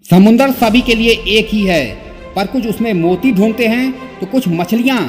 समुंदर सभी के लिए एक ही है, पर कुछ उसमें मोती ढूंढते हैं तो कुछ मछलियाँ,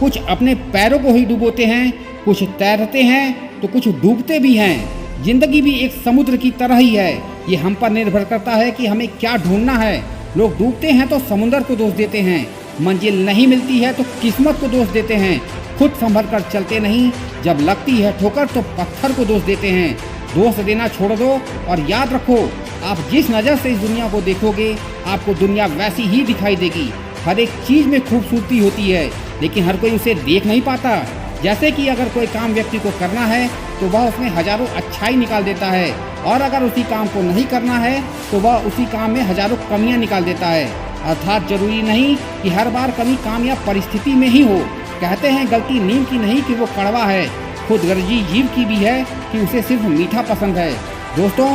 कुछ अपने पैरों को ही डुबोते हैं, कुछ तैरते हैं तो कुछ डूबते भी हैं। जिंदगी भी एक समुद्र की तरह ही है। ये हम पर निर्भर करता है कि हमें क्या ढूंढना है। लोग डूबते हैं तो समुंदर को दोष देते हैं, मंजिल नहीं मिलती है तो किस्मत को दोष देते हैं, खुद संभल कर चलते नहीं, जब लगती है ठोकर तो पत्थर को दोष देते हैं। दोष देना छोड़ दो और याद रखो, आप जिस नज़र से इस दुनिया को देखोगे आपको दुनिया वैसी ही दिखाई देगी। हर एक चीज़ में खूबसूरती होती है, लेकिन हर कोई उसे देख नहीं पाता। जैसे कि अगर कोई काम व्यक्ति को करना है तो वह उसमें हजारों अच्छाई निकाल देता है, और अगर उसी काम को नहीं करना है तो वह उसी काम में हजारों कमियां निकाल देता है। अर्थात जरूरी नहीं कि हर बार कमी काम या परिस्थिति में ही हो। कहते हैं गलती नीम की नहीं कि वो कड़वा है, खुदगर्जी जीव की भी है कि उसे सिर्फ मीठा पसंद है। दोस्तों,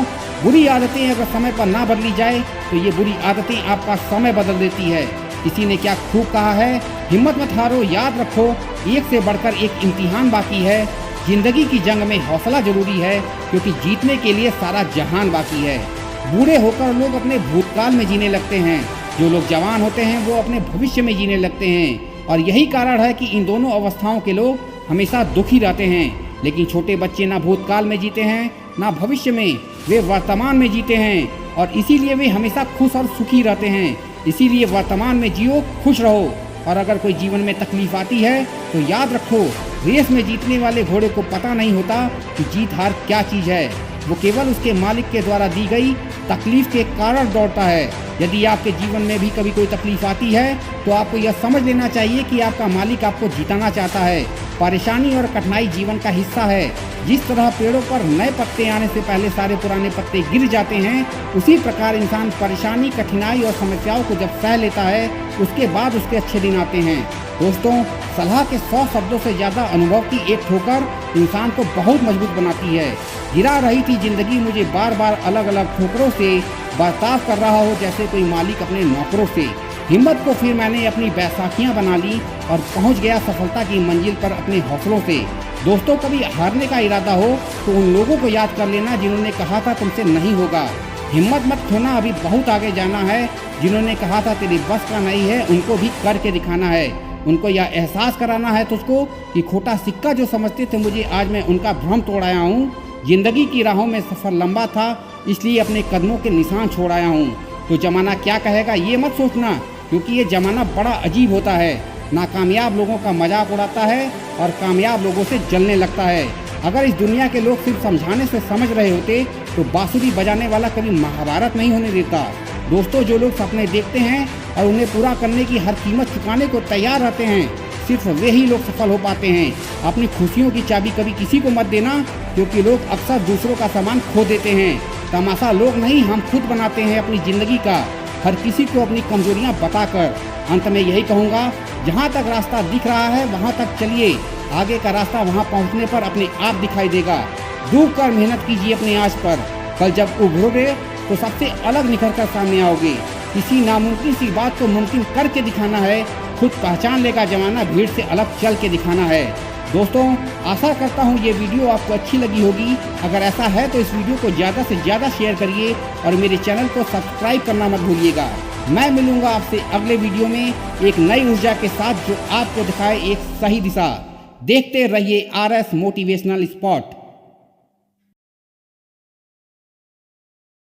बुरी आदतें अगर समय पर ना बदली जाए तो ये बुरी आदतें आपका समय बदल देती है। किसी ने क्या खूब कहा है, हिम्मत मत हारो, याद रखो एक से बढ़कर एक इम्तिहान बाकी है। जिंदगी की जंग में हौसला जरूरी है, क्योंकि जीतने के लिए सारा जहान बाकी है। बूढ़े होकर लोग अपने भूतकाल में जीने लगते हैं, जो लोग जवान होते हैं वो अपने भविष्य में जीने लगते हैं। और यही कारण है कि इन दोनों अवस्थाओं के लोग हमेशा दुखी रहते हैं। लेकिन छोटे बच्चे ना भूतकाल में जीते हैं ना भविष्य में, वे वर्तमान में जीते हैं, और इसीलिए वे हमेशा खुश और सुखी रहते हैं। इसीलिए वर्तमान में जियो, खुश रहो। और अगर कोई जीवन में तकलीफ आती है तो याद रखो, रेस में जीतने वाले घोड़े को पता नहीं होता कि जीत हार क्या चीज़ है। वो केवल उसके मालिक के द्वारा दी गई तकलीफ के कारण दौड़ता है। यदि आपके जीवन में भी कभी कोई तकलीफ आती है तो आपको यह समझ लेना चाहिए कि आपका मालिक आपको जिताना चाहता है। परेशानी और कठिनाई जीवन का हिस्सा है। जिस तरह पेड़ों पर नए पत्ते आने से पहले सारे पुराने पत्ते गिर जाते हैं, उसी प्रकार इंसान परेशानी, कठिनाई और समस्याओं को जब सह लेता है उसके बाद उसके अच्छे दिन आते हैं। दोस्तों, सलाह के 100 शब्दों से ज़्यादा अनुभव की एक ठोकर इंसान को बहुत मजबूत बनाती है। गिरा रही थी जिंदगी मुझे बार बार अलग अलग ठोकरों से, बर्ताव कर रहा हो जैसे कोई मालिक अपने नौकरों से। हिम्मत को फिर मैंने अपनी बैसाखियाँ बना ली और पहुँच गया सफलता की मंजिल पर अपने हौसलों से। दोस्तों, कभी हारने का इरादा हो तो उन लोगों को याद कर लेना जिन्होंने कहा था तुमसे नहीं होगा। हिम्मत मत खोना, अभी बहुत आगे जाना है। जिन्होंने कहा था तेरी बस का नहीं है, उनको भी करके दिखाना है। उनको यह एहसास कराना है तुझको कि खोटा सिक्का जो समझते थे मुझे, आज मैं उनका भ्रम तोड़ आया हूँ। जिंदगी की राहों में सफ़र लंबा था, इसलिए अपने कदमों के निशान छोड़ आया हूँ। तो जमाना क्या कहेगा ये मत सोचना, क्योंकि ये ज़माना बड़ा अजीब होता है। नाकामयाब लोगों का मजाक उड़ाता है और कामयाब लोगों से जलने लगता है। अगर इस दुनिया के लोग सिर्फ समझाने से समझ रहे होते तो बांसुरी बजाने वाला कभी महाभारत नहीं होने देता। दोस्तों, जो लोग सपने देखते हैं और उन्हें पूरा करने की हर कीमत चुकाने को तैयार रहते हैं, सिर्फ वे ही लोग सफल हो पाते हैं। अपनी खुशियों की चाबी कभी किसी को मत देना, क्योंकि लोग अक्सर दूसरों का सामान खो देते हैं। तमाशा लोग नहीं, हम खुद बनाते हैं अपनी ज़िंदगी का, हर किसी को अपनी कमजोरियां बताकर। अंत में यही कहूँगा, जहाँ तक रास्ता दिख रहा है वहाँ तक चलिए, आगे का रास्ता वहाँ पहुँचने पर अपने आप दिखाई देगा। डूब कर मेहनत कीजिए अपने आज पर, कल जब उभरोगे तो सबसे अलग निखर कर सामने आओगे। किसी नामुमकिन सी बात को मुमकिन करके दिखाना है, खुद पहचान लेगा जमाना, भीड़ से अलग चल के दिखाना है। दोस्तों, आशा करता हूँ ये वीडियो आपको अच्छी लगी होगी। अगर ऐसा है तो इस वीडियो को ज़्यादा से ज़्यादा शेयर करिए और मेरे चैनल को सब्सक्राइब करना मत भूलिएगा। मैं मिलूँगा आपसे अगले वीडियो में एक नई ऊर्जा के साथ, जो आपको दिखाए एक सही दिशा। देखते रहिए RS मोटिवेशनल स्पॉट।